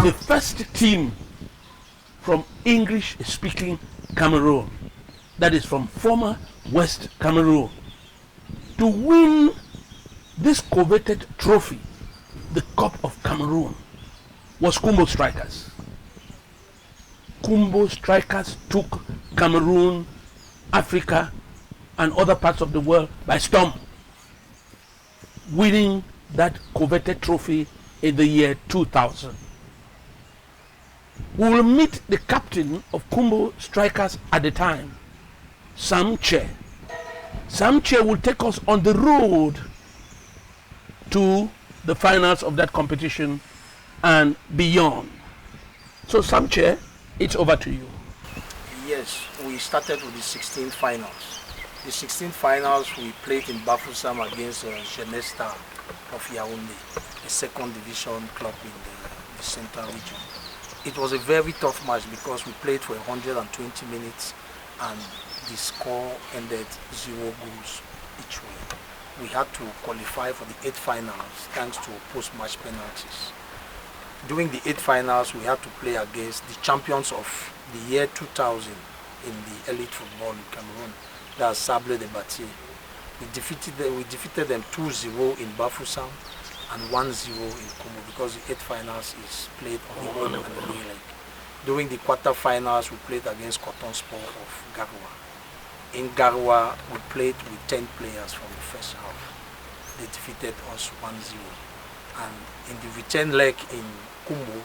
The first team from English Speaking Cameroon, that is from former West Cameroon, to win this coveted trophy, the Cup of Cameroon, was Kumbo Strikers. Kumbo Strikers took Cameroon, Africa, and other parts of the world by storm, winning that coveted trophy in the year 2000. We will meet the captain of Kumbo Strikers at the time, Sam Che. Sam Che will take us on the road to the finals of that competition and beyond. So Sam Che, it's over to you. Yes, we started with the 16th finals. The 16th finals we played in Bafoussam against Jeunesse Star of Yaoundé, a second division club in the central region. It was a very tough match because we played for 120 minutes and the score ended 0 goals each way. We had to qualify for the 8 finals thanks to post-match penalties. During the 8 finals, we had to play against the champions of the year 2000 in the elite football in Cameroon, that's Sable de Batier. We defeated them 2-0 in Bafoussam and 1-0 in Kumbo because the 8 finals is played on the home and away leg. During the quarter-finals, we played against Coton Sport of Garoua. In Garoua, we played with 10 players from the first half. They defeated us 1-0. And in the return leg in Kumbo,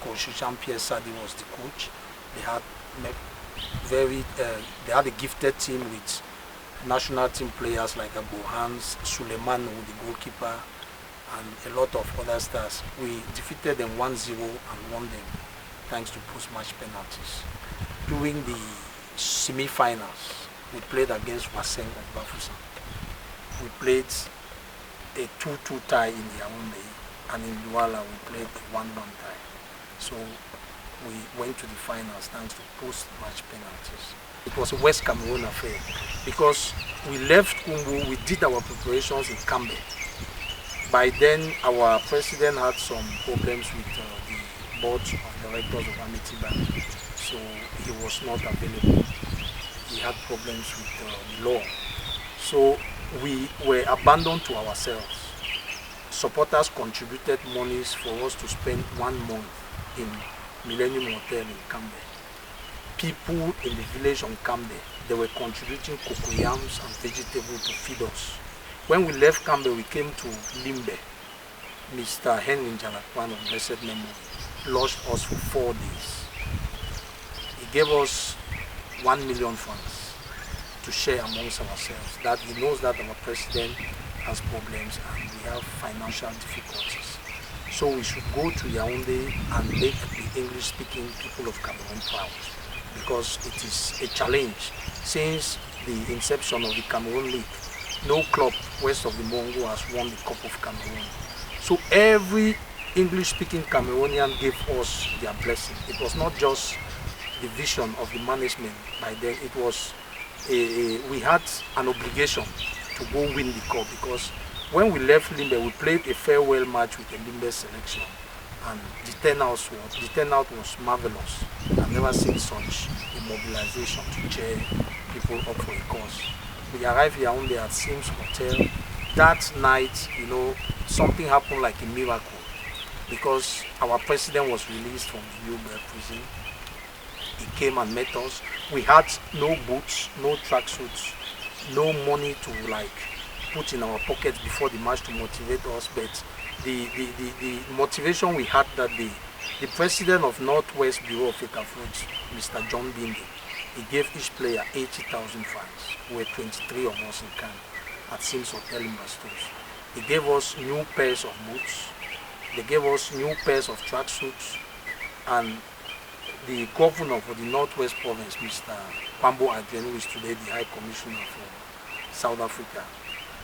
Coach Jean-Pierre Sadi was the coach. They had a gifted team with national team players like Abu Hans, Suleiman, the goalkeeper, and a lot of other stars. We defeated them 1-0 and won them thanks to post-match penalties. During the semi-finals, we played against Waseng of Bafoussam. We played a 2-2 tie in Yaoundé, and in Douala we played a 1-1 tie. So we went to the finals thanks to post-match penalties. It was a West Cameroon affair because we left Kumbo, we did our preparations in Cambe. By then, our president had some problems with the board of directors of Amity Bank, so he was not available. He had problems with the law. So we were abandoned to ourselves. Supporters contributed monies for us to spend 1 month in Millennium Hotel in Cambe. People in the village on Cambe, they were contributing cocoyams and vegetables to feed us. When we left Cambe, we came to Limbe. Mr. Henry Njalakwan of blessed memory lodged us for 4 days. He gave us 1 million francs to share amongst ourselves. That he knows that our president has problems and we have financial difficulties. So we should go to Yaoundé and make the English-speaking people of Cameroon proud, because it is a challenge. Since the inception of the Cameroon League, no club west of the Mongo has won the Cup of Cameroon. So every English-speaking Cameroonian gave us their blessing. It was not just the vision of the management by then. It was we had an obligation to go win the cup, because when we left Limbe, we played a farewell match with the Limbe selection, and the turnout was marvelous. I've never seen such a mobilization to cheer people up for a cause. We arrived here only at Sims Hotel. That night, something happened like a miracle, because our president was released from the Uber prison. He came and met us. We had no boots, no tracksuits. no money to like put in our pockets before the match to motivate us, but the motivation we had that day, the president of Northwest Bureau of Fika Foods, Mr. John Bindi, he gave each player 80,000 francs. We were 23 of us in camp at Sims Hotel in Bastos. He gave us new pairs of boots. They gave us new pairs of tracksuits, and the governor for the Northwest Province, Mr. Kumbo Strikers, who is today the High Commissioner for South Africa,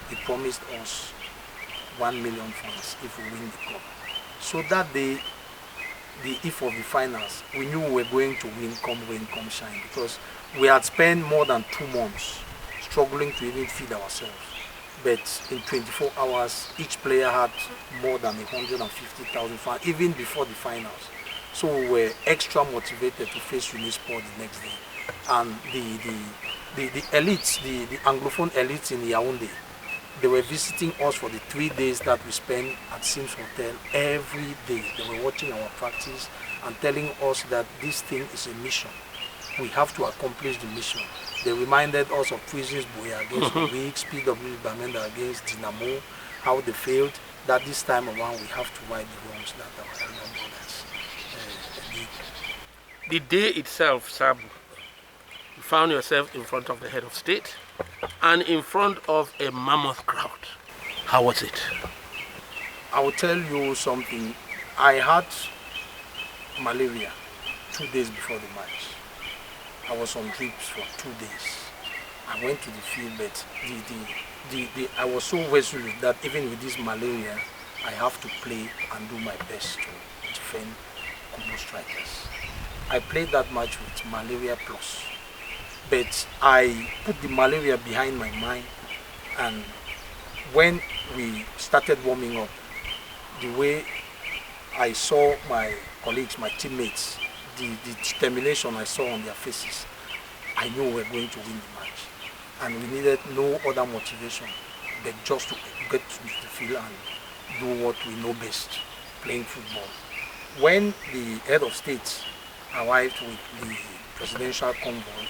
he promised us 1 million francs if we win the cup. So that day, the eve of the finals, we knew we were going to win, come rain, come shine, because we had spent more than 2 months struggling to even feed ourselves. But in 24 hours, each player had more than 150,000 francs, even before the finals. So we were extra motivated to face Unisport the next day. And the elites, the Anglophone elites in Yaoundé, they were visiting us for the 3 days that we spent at Sims Hotel every day. They were watching our practice and telling us that this thing is a mission. We have to accomplish the mission. They reminded us of Prisons Boya against Weeks, PW Bamenda against Dynamo, how they failed. That this time around we have to right the wrongs that our elder brothers did. The day itself, Sam, you found yourself in front of the head of state and in front of a mammoth crowd. How was it? I will tell you something. I had malaria 2 days before the match. I was on drips for 2 days. I went to the field, but I was so resolute that even with this malaria, I have to play and do my best to defend Kumbo Strikers. I played that match with malaria plus, but I put the malaria behind my mind, and when we started warming up, the way I saw my colleagues, my teammates, the determination I saw on their faces, I knew we were going to win the match. And we needed no other motivation but just to get to the field and do what we know best, playing football. When the head of state arrived with the presidential convoy,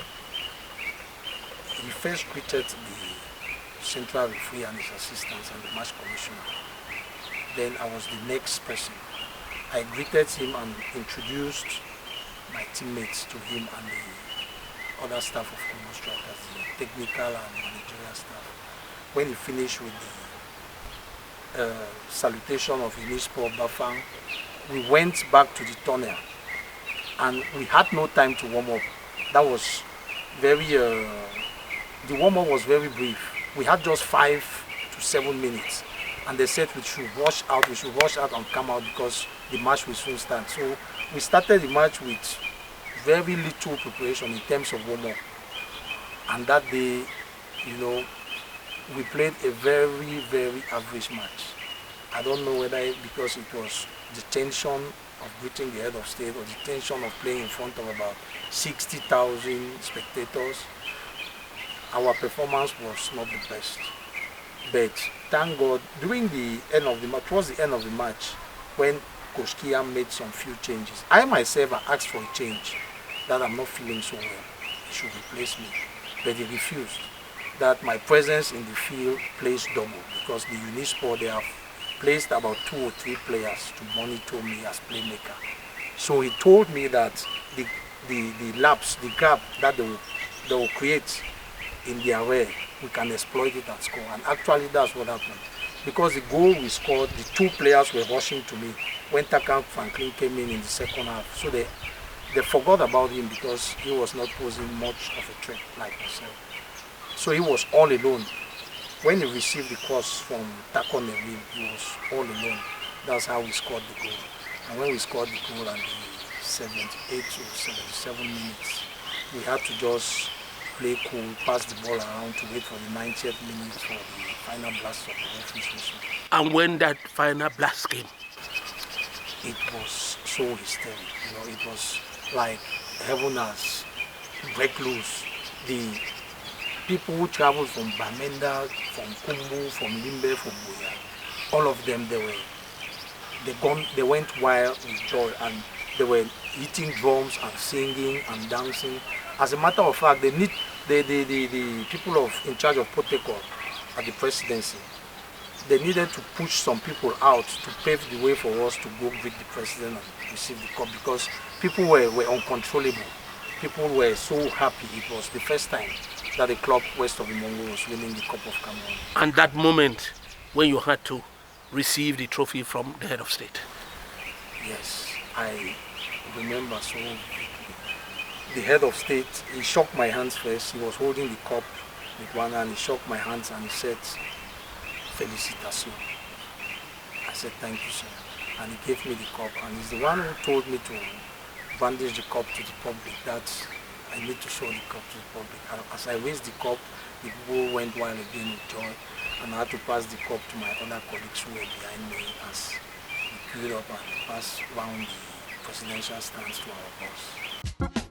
he first greeted the central referee and his assistants and the match commissioner. Then I was the next person. I greeted him and introduced my teammates to him and the other staff of Kumbo Strikers, the technical and managerial staff. When he finished with the salutation of Unisport Bafang, we went back to the tunnel and we had no time to warm up. That was very, the warm up was very brief. We had just 5 to 7 minutes and they said we should rush out and come out because the match will soon start. So we started the match with very little preparation in terms of warm-up. And that day, you know, we played a very, very average match. I don't know whether because it was the tension of greeting the head of state or the tension of playing in front of about 60,000 spectators. Our performance was not the best. But thank God, during the end of the match, towards the end of the match, when Coach Kia made some few changes, I myself asked for a change, that I'm not feeling so well, he should replace me. But he refused. That my presence in the field plays double, because the Unisport, they have placed about 2 or 3 players to monitor me as playmaker. So he told me that the lapse, the gap that they will create in their way, we can exploit it and score. And actually that's what happened. Because the goal we scored, the 2 players were rushing to me when Takan Franklin came in the second half. So they forgot about him because he was not posing much of a threat like myself. So he was all alone. When he received the cross from Takon Neville, he was all alone. That's how we scored the goal. And when we scored the goal at the 78 to 77 minutes, we had to just play cool, pass the ball around to wait for the 90th minute for the final blast of the referee's whistle. And when that final blast came, it was so hysteric. You know, it was like heaven has break loose. The people who traveled from Bamenda, from Kumbo, from Limbe, from Boya, all of them, they went wild with joy, and they were hitting drums and singing and dancing. As a matter of fact, the people in charge of protocol at the presidency, they needed to push some people out to pave the way for us to go greet the president and receive the cup, because people were uncontrollable. People were so happy. It was the first time that a club west of the Mongo was winning the Cup of Cameroon. And that moment when you had to receive the trophy from the head of state? Yes, I remember so vividly. The head of state, he shook my hands first. He was holding the cup with one hand. He shook my hands and he said, "Félicitations." I said, "Thank you, sir." And he gave me the cup. And he's the one who told me to brandish the cup to the public, that I need to show the cup to the public. And as I raised the cup, the people went wild again with joy. And I had to pass the cup to my other colleagues who were behind me as we queued up and passed round the presidential stands to our boss.